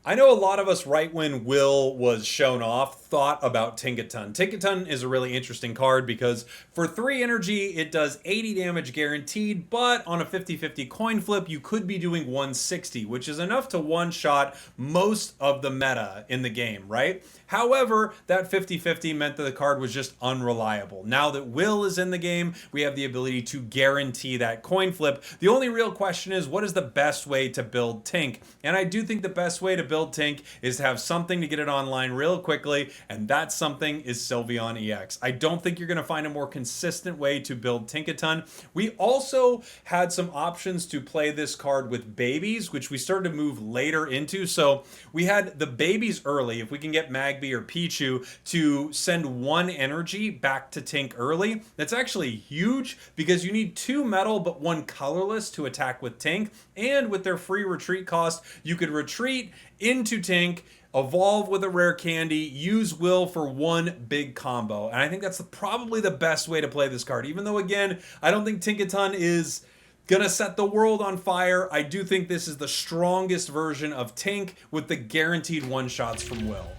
I know a lot of us, right when Will was shown off, thought about Tinkaton. Tinkaton is a really interesting card because for 3 energy, it does 80 damage guaranteed, but on a 50-50 coin flip, you could be doing 160, which is enough to one-shot most of the meta in the game, right? However, that 50-50 meant that the card was just unreliable. Now that Will is in the game, we have the ability to guarantee that coin flip. The only real question is, what is the best way to build Tink? And I do think the best way to build Tink is to have something to get it online real quickly, and that something is Sylveon EX. I don't think you're going to find a more consistent way to build Tinkaton. We also had some options to play this card with babies, which we started to move later into. So we had the babies early. If we can get Magby or Pichu to send 1 energy back to Tink early, that's actually huge because you need 2 metal but 1 colorless to attack with Tink. And with their free retreat cost, you could retreat into Tink, evolve with a rare candy, use Will for 1 big combo. And I think that's probably the best way to play this card. Even though, again, I don't think Tinkaton is gonna set the world on fire, I do think this is the strongest version of Tink with the guaranteed one-shots from Will.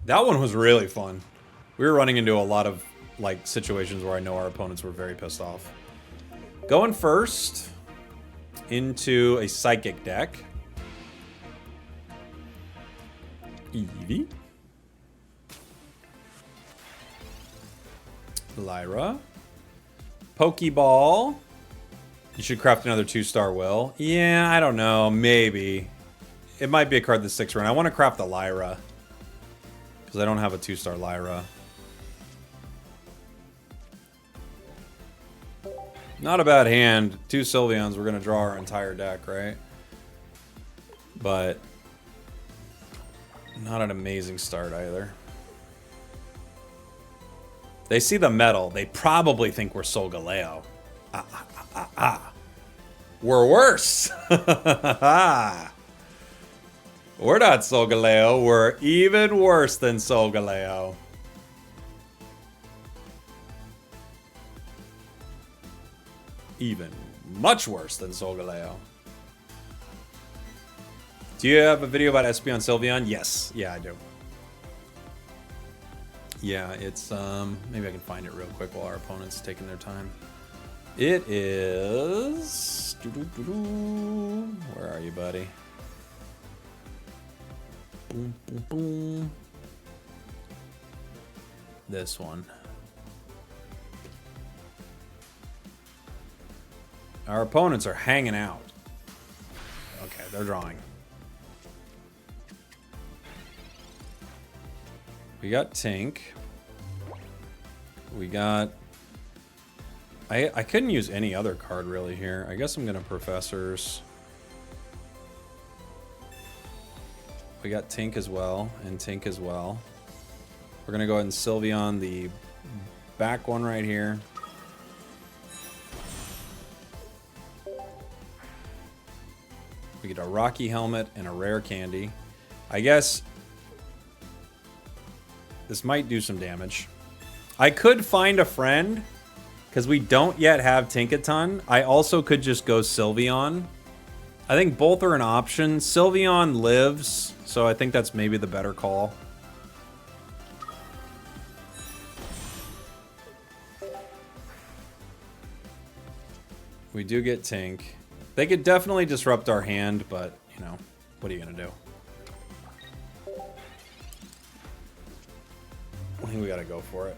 That one was really fun. We were running into a lot of like situations where I know our opponents were very pissed off. Going first into a psychic deck. Eevee. Lyra. Pokeball. You should craft another 2-star Will. Yeah, I don't know. Maybe. It might be a card that sticks around. I want to craft the Lyra. Because I don't have a 2-star Lyra. Not a bad hand. 2 Sylveons, we're going to draw our entire deck, right? But not an amazing start either. They see the metal. They probably think we're Solgaleo. We're worse. We're not Solgaleo. We're even worse than Solgaleo. Even much worse than Solgaleo. Do you have a video about SP on Sylveon? Yes. Yeah, I do. Yeah, it's, maybe I can find it real quick while our opponent's taking their time. It is... Where are you, buddy? Boom, boom, boom. This one. Our opponents are hanging out. Okay, they're drawing. We got Tink. We got... I couldn't use any other card really here. I guess I'm going to Professors. We got Tink as well, and Tink as well. We're going to go ahead and Sylveon the back one right here. We get a Rocky Helmet and a rare candy. I guess this might do some damage. I could find a friend, because we don't yet have Tinkaton. I also could just go Sylveon. I think both are an option. Sylveon lives, so I think that's maybe the better call. We do get Tink. They could definitely disrupt our hand, but, you know, what are you going to do? I think we got to go for it.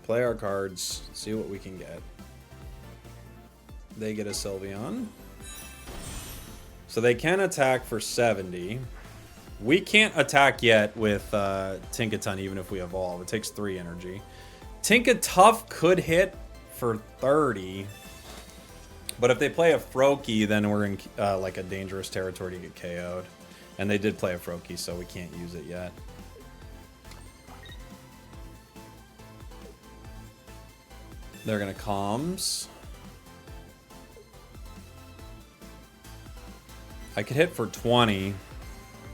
Play our cards, see what we can get. They get a Sylveon. So they can attack for 70. We can't attack yet with Tinkaton even if we evolve. It takes 3 energy. Tinkatuff could hit for 30. But if they play a Froakie, then we're in like a dangerous territory to get KO'd. And they did play a Froakie, so we can't use it yet. They're going to comms. I could hit for 20,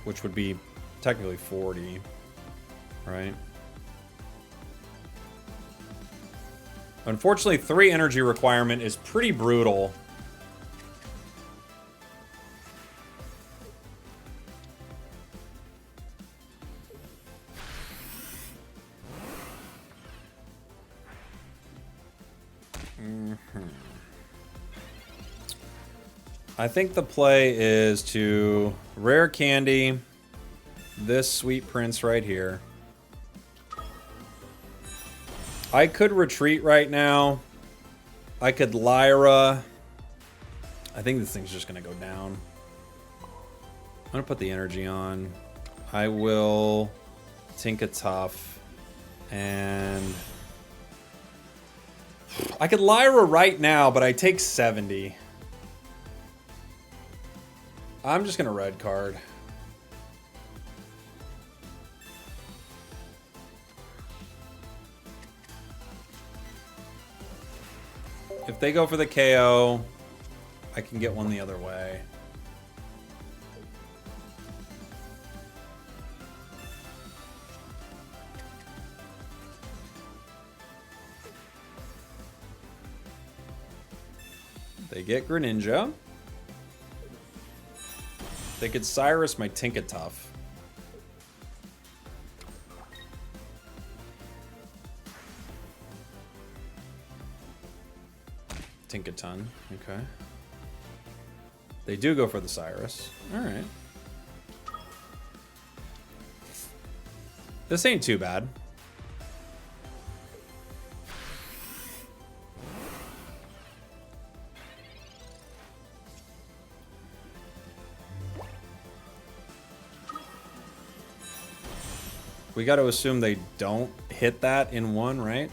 which would be technically 40, right? Unfortunately, 3 energy requirement is pretty brutal. I think the play is to rare candy this sweet prince right here. I could retreat right now. I could Lyra. I think this thing's just going to go down. I'm going to put the energy on. I will Tinkaton. And I could Lyra right now, but I take 70. I'm just going to red card. If they go for the KO, I can get one the other way. They get Greninja. They could Cyrus my Tinkaton. Tinkaton, okay. They do go for the Cyrus. Alright. This ain't too bad. We got to assume they don't hit that in one, right?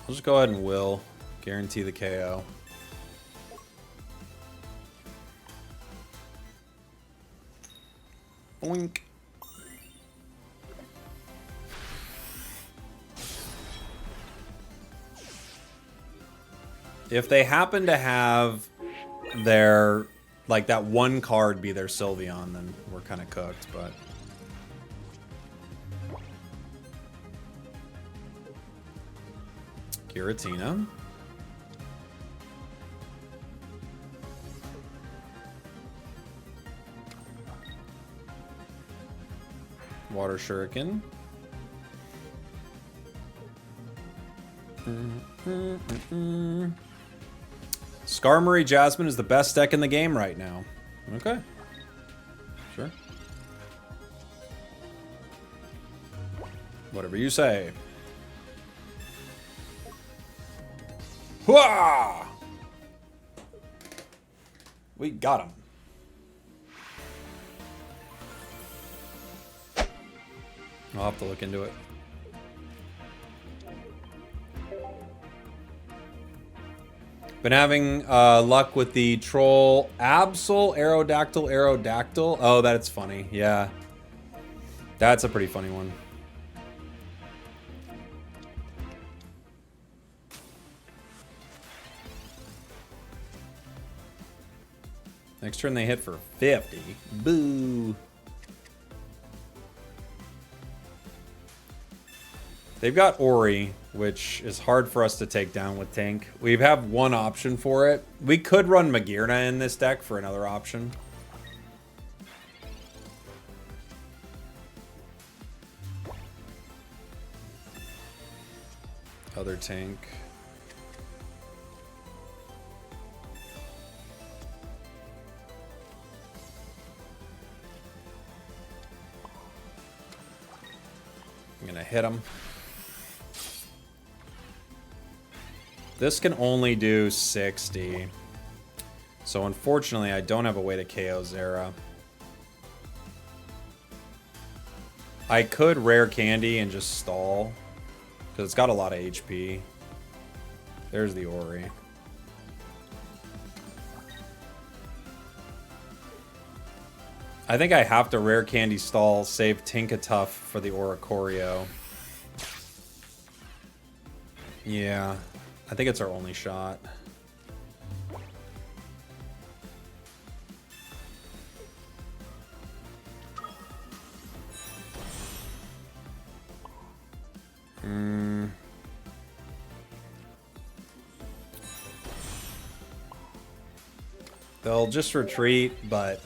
I'll just go ahead and will guarantee the KO. Boink. If they happen to have their, like, that one card be their Sylveon, then we're kind of cooked, but... Giratina. Water Shuriken. Skarmory Jasmine is the best deck in the game right now. Okay. Sure. Whatever you say. Hooah! We got him. I'll have to look into it. Been having luck with the troll Absol Aerodactyl. Oh, that's funny. Yeah. That's a pretty funny one. Next turn they hit for 50. Boo. They've got Ori, which is hard for us to take down with Tank. We have one option for it. We could run Magearna in this deck for another option. Other Tank. I'm gonna hit him. This can only do 60. So unfortunately, I don't have a way to KO Zera. I could rare candy and just stall, because it's got a lot of HP. There's the Ori. I think I have to rare candy stall, save Tinkaton for the Oricorio. Yeah, I think it's our only shot. They'll just retreat, but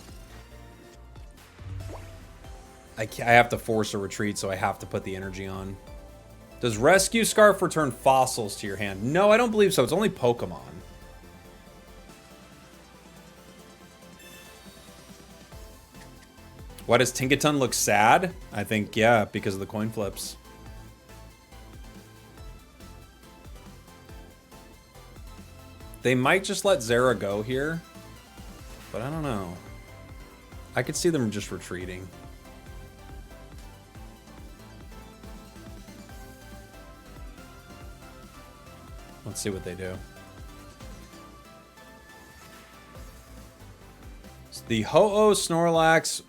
I have to force a retreat, so I have to put the energy on. Does Rescue Scarf return fossils to your hand? No, I don't believe so. It's only Pokemon. Why does Tinkaton look sad? I think, yeah, because of the coin flips. They might just let Zera go here, but I don't know. I could see them just retreating. Let's see what they do. The Ho-Oh Snorlax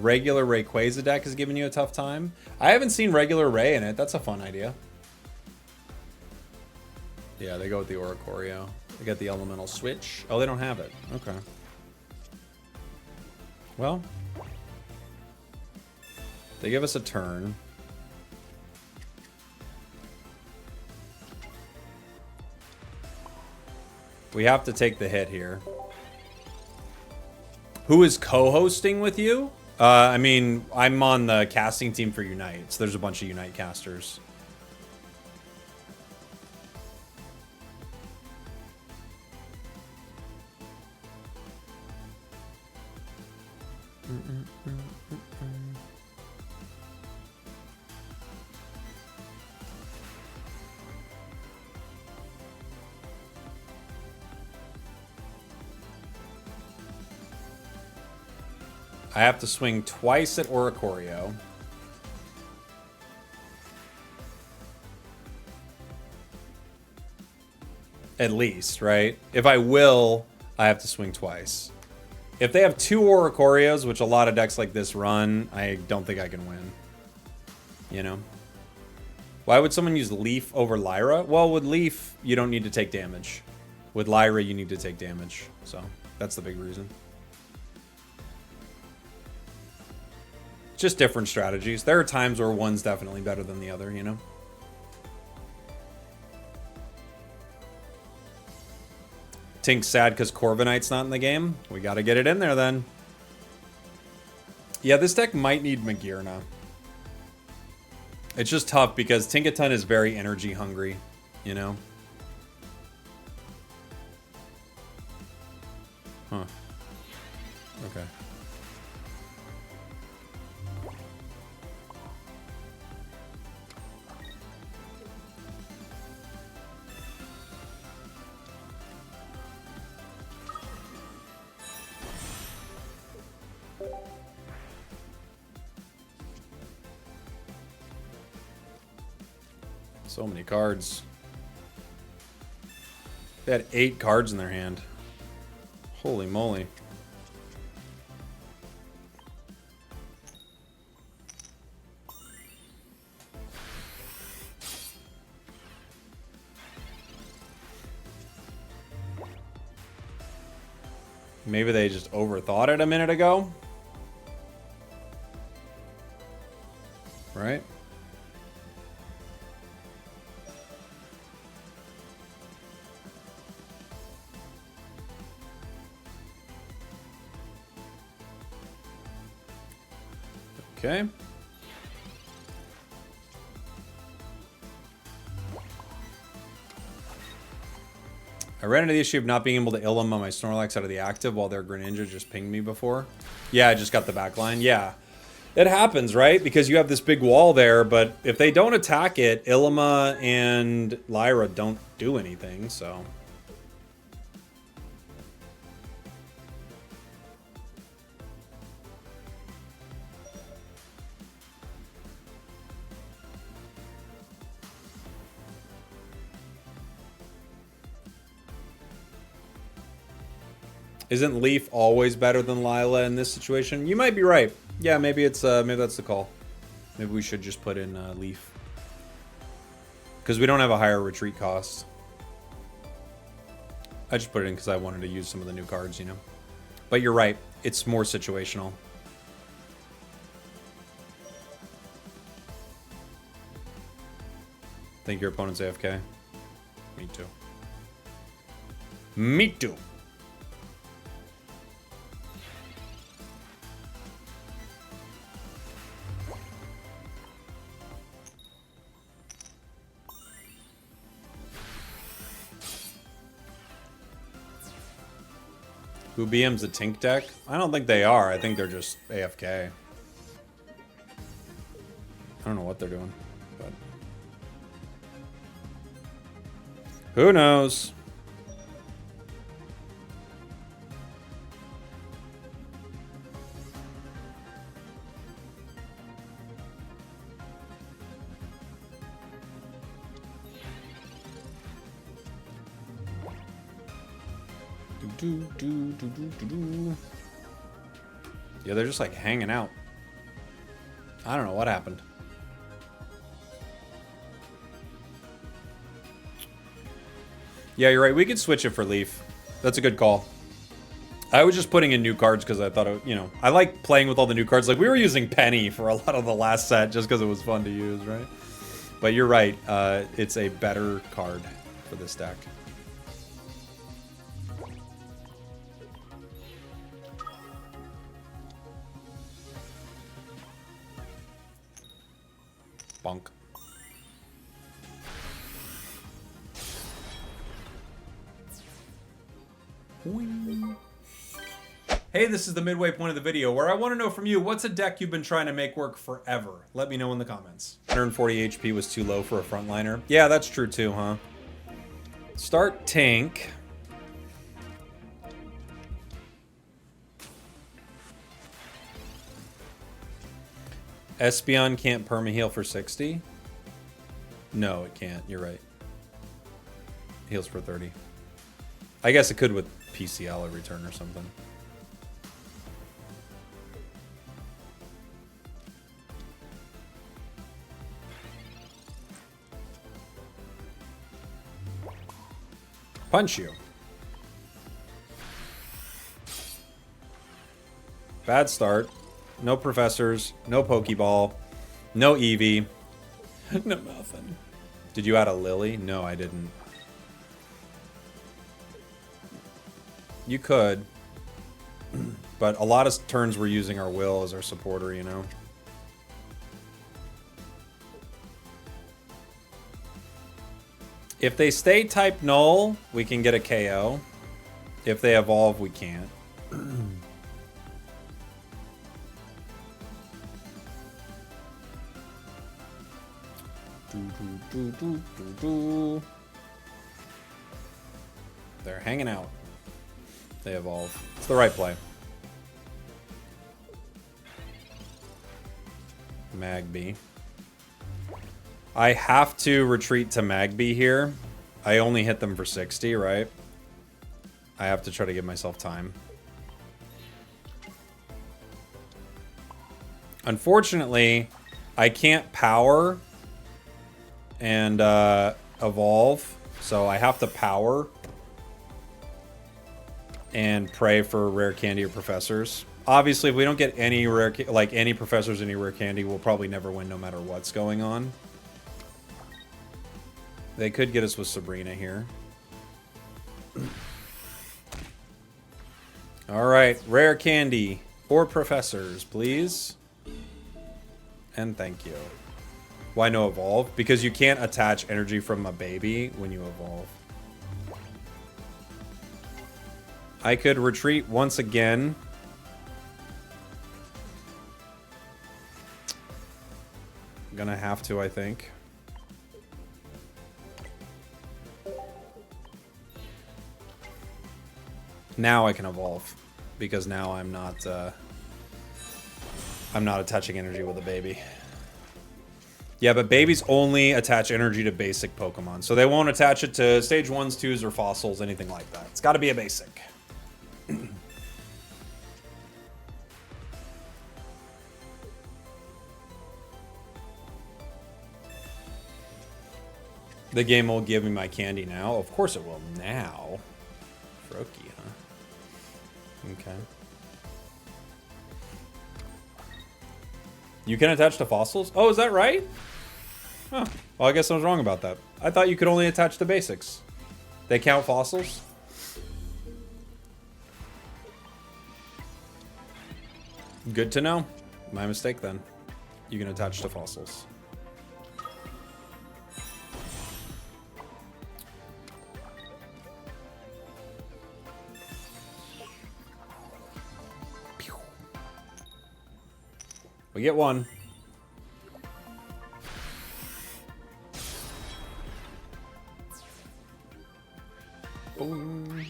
regular Rayquaza deck is giving you a tough time. I haven't seen regular Ray in it. That's a fun idea. Yeah, they go with the Oricorio. They got the Elemental Switch. Oh, they don't have it. Okay. Well, they give us a turn. We have to take the hit here. Who is co-hosting with you? I mean, I'm on the casting team for Unite, so there's a bunch of Unite casters. I have to swing twice at Oricorio. At least, right? If I will, I have to swing twice. If they have two Oricorios, which a lot of decks like this run, I don't think I can win. You know? Why would someone use Leaf over Lyra? Well, with Leaf, you don't need to take damage. With Lyra, you need to take damage. So, that's the big reason. Just different strategies. There are times where one's definitely better than the other, you know? Tink's sad because Corviknight's not in the game. We gotta get it in there then. Yeah, this deck might need Magearna. It's just tough because Tinkaton is very energy hungry, you know? Huh. Okay. So many cards. They had 8 cards in their hand. Holy moly. Maybe they just overthought it a minute ago. Right? Okay. I ran into the issue of not being able to Ilum on my Snorlax out of the active while their Greninja just pinged me before. Yeah, I just got the back line. Yeah. It happens, right? Because you have this big wall there, but if they don't attack it, Iluma and Lyra don't do anything, so... Isn't Leaf always better than Lila in this situation? You might be right. Yeah, maybe it's maybe that's the call. Maybe we should just put in Leaf. Because we don't have a higher retreat cost. I just put it in because I wanted to use some of the new cards, you know. But you're right. It's more situational. Think your opponent's AFK? Me too. Me too. Who BM's a Tink deck? I don't think they are. I think they're just AFK. I don't know what they're doing, but who knows? Yeah, they're just like hanging out. I don't know what happened. Yeah, you're right. We could switch it for Leaf. That's a good call. I was just putting in new cards because I thought, you know, I like playing with all the new cards. Like, we were using Penny for a lot of the last set just because it was fun to use, right? But you're right. It's a better card for this deck. Bonk. Hey, this is the midway point of the video where I want to know from you, what's a deck you've been trying to make work forever? Let me know in the comments. 140 HP was too low for a frontliner. Yeah, that's true too, huh? Start Tink. Espeon can't perma-heal for 60? No, it can't. You're right. Heals for 30. I guess it could with PCL every turn or something. Punch you. Bad start. No professors. No Pokeball. No Eevee. No nothing. Did you add a Lily? No, I didn't. You could. But a lot of turns we're using our Will as our supporter, you know? If they stay type null, we can get a KO. If they evolve, we can't. They're hanging out. They evolve. It's the right play. Magby. I have to retreat to Magby here. I only hit them for 60, right? I have to try to give myself time. Unfortunately, I can't power and evolve, so I have to power and pray for rare candy or professors. Obviously, if we don't get any rare, like any professors, any rare candy, we'll probably never win no matter what's going on. They could get us with Sabrina here. All right, rare candy or professors, please. And thank you. Why no evolve? Because you can't attach energy from a baby when you evolve. I could retreat once again. I'm gonna have to, I think. Now I can evolve, because now I'm not attaching energy with a baby. Yeah, but babies only attach energy to basic Pokemon, so they won't attach it to stage 1s, 2s, or fossils, anything like that. It's got to be a basic. The game will give me my candy now. Of course it will now. Froakie, huh? Okay. You can attach to fossils? Oh, is that right? Huh. Well, I guess I was wrong about that. I thought you could only attach to basics. They count fossils? Good to know. My mistake then. You can attach to fossils. We get one. Boom.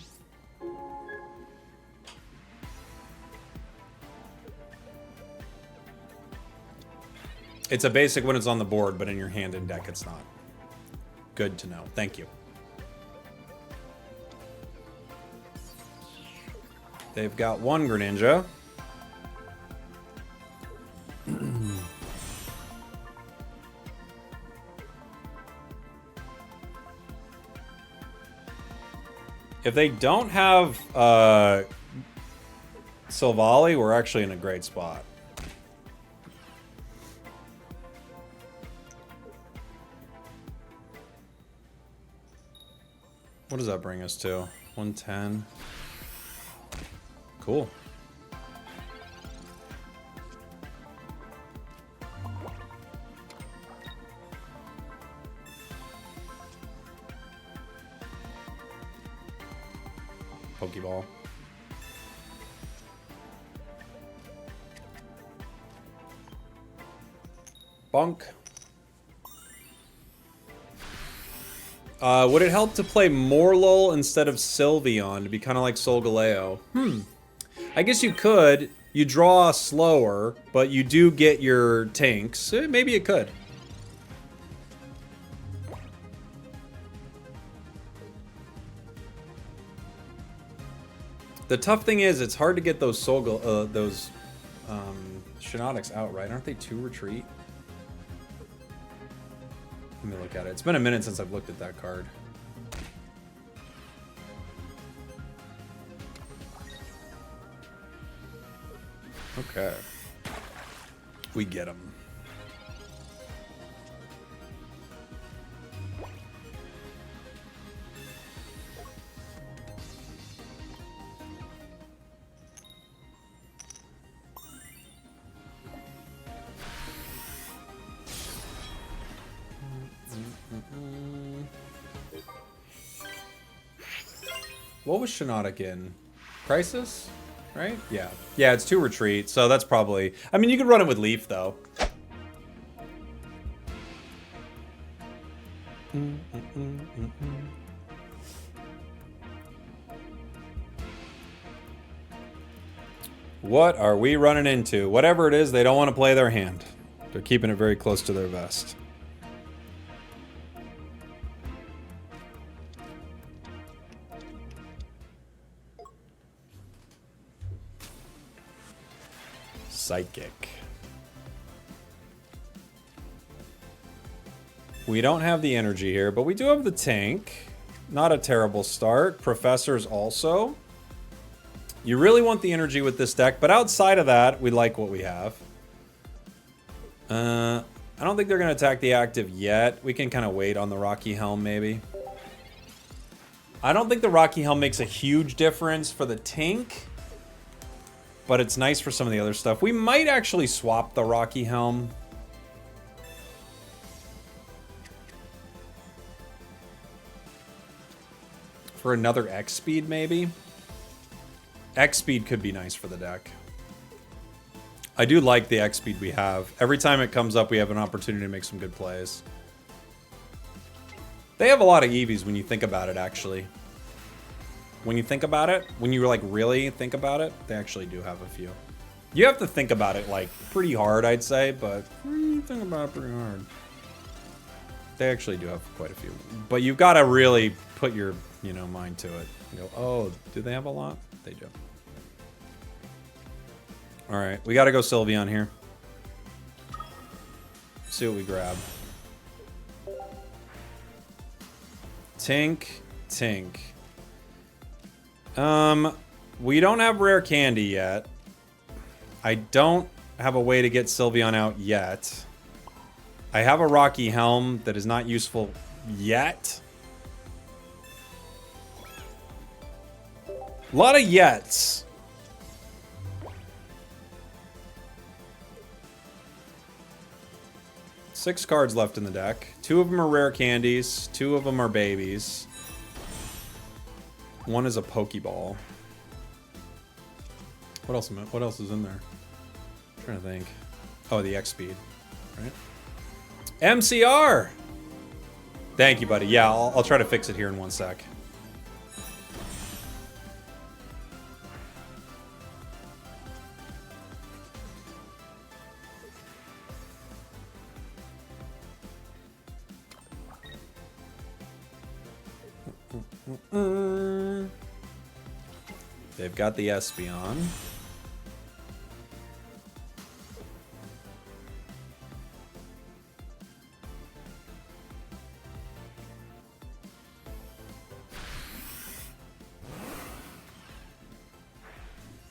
It's a basic when it's on the board, but in your hand and deck it's not. Good to know. Thank you. They've got one Greninja. If they don't have Silvally, we're actually in a great spot. What does that bring us to? 110. Cool. Pokeball. Bonk. Would it help to play Morlul instead of Sylveon to be kind of like Solgaleo? I guess you could. You draw slower, but you do get your tanks. Maybe it could. The tough thing is, it's hard to get those Shinotics out, right? Aren't they 2 retreat? Let me look at it. It's been a minute since I've looked at that card. Okay. We get him. What was Shinotic in? Crisis? Right? Yeah. Yeah, it's 2 retreat, so that's probably... I mean, you could run it with Leaf, though. What are we running into? Whatever it is, they don't want to play their hand. They're keeping it very close to their vest. Psychic. We don't have the energy here, but we do have the tank. Not a terrible start. Professors also. You really want the energy with this deck, but outside of that, we like what we have. I don't think they're going to attack the active yet. We can kind of wait on the Rocky Helm, maybe. I don't think the Rocky Helm makes a huge difference for the tank, but it's nice for some of the other stuff. We might actually swap the Rocky Helm. For another X speed, maybe? X speed could be nice for the deck. I do like the X speed we have. Every time it comes up, we have an opportunity to make some good plays. They have a lot of EVs when you think about it, actually. When you think about it, when you like really think about it, they actually do have a few. You have to think about it like pretty hard, I'd say, but you think about it pretty hard. They actually do have quite a few, but you've got to really put your, mind to it. You go, oh, do they have a lot? They do. All right, we got to go Sylveon here. See what we grab. Tink. We don't have rare candy yet. I don't have a way to get Sylveon out yet. I have a Rocky Helm that is not useful yet. A lot of yets. Six cards left in the deck. 2 of them are rare candies. 2 of them are babies. 1 is a Pokeball. What else is in there? I'm trying to think. Oh, the X speed, right? MCR! Thank you, buddy. Yeah, I'll try to fix it here in 1 sec. They've got the Espeon.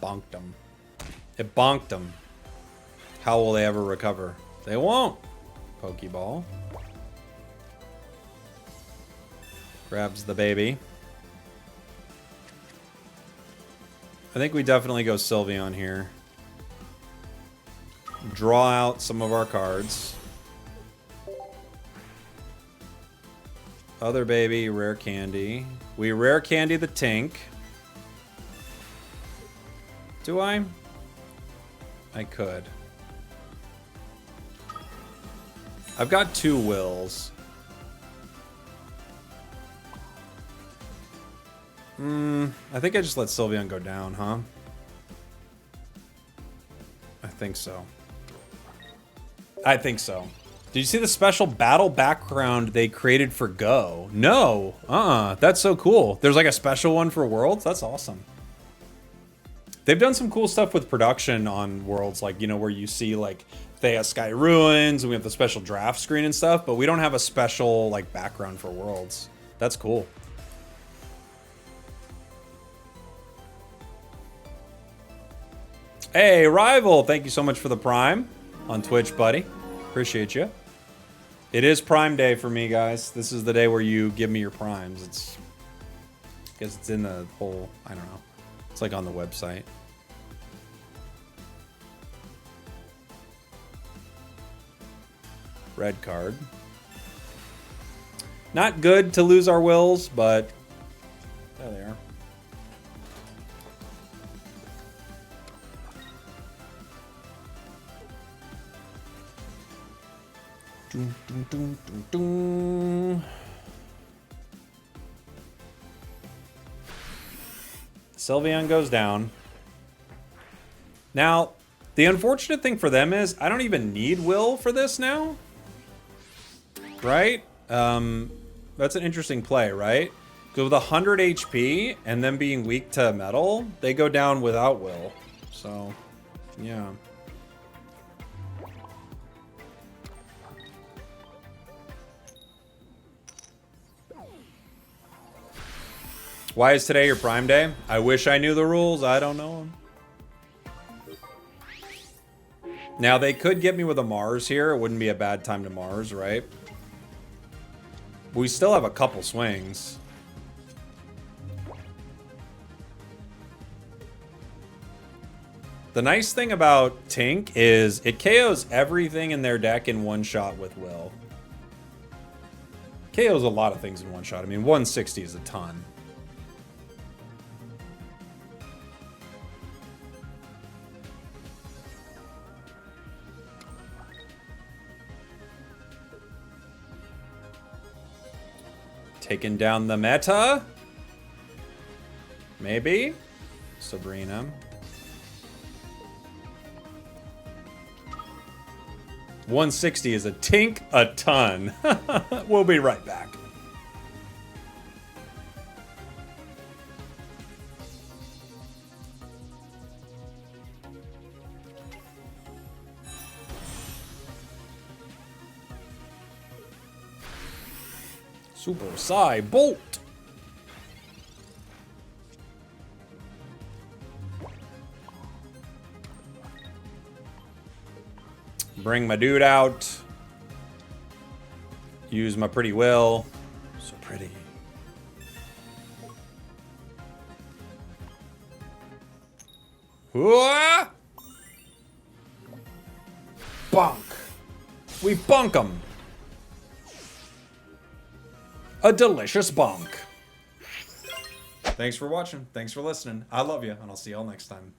Bonked them. It bonked them. How will they ever recover? They won't. Pokeball. Grabs the baby. I think we definitely go Sylveon here. Draw out some of our cards. Other baby, rare candy. We rare candy the Tink. Do I? I could. I've got 2 wills. I think I just let Sylveon go down, huh? I think so. I think so. Did you see the special battle background they created for Go? No. That's so cool. There's like a special one for Worlds? That's awesome. They've done some cool stuff with production on Worlds, like, you know, where you see like Thea Sky Ruins and we have the special draft screen and stuff, but we don't have a special like background for Worlds. That's cool. Hey, Rival, thank you so much for the Prime on Twitch, buddy. Appreciate you. It is Prime Day for me, guys. This is the day where you give me your Primes. It's, I guess it's in the whole, I don't know. It's like on the website. Red card. Not good to lose our wills, but there they are. Dun, dun, dun, dun, dun. Sylveon goes down. Now, the unfortunate thing for them is I don't even need Will for this now. Right? That's an interesting play, right? Because with 100 HP and them being weak to metal, they go down without Will. So, yeah. Why is today your Prime Day? I wish I knew the rules. I don't know them. Now, they could get me with a Mars here. It wouldn't be a bad time to Mars, right? We still have a couple swings. The nice thing about Tink is it KOs everything in their deck in one shot with Will. KOs a lot of things in one shot. I mean, 160 is a ton. Taking down the meta. Maybe. Sabrina. 160 is a Tink a ton. We'll be right back. Super Psy Bolt. Bring my dude out. Use my pretty Will. So pretty. Whoa! Bonk. We bonk 'em. A delicious bonk. Thanks for watching. Thanks for listening. I love you, and I'll see y'all next time.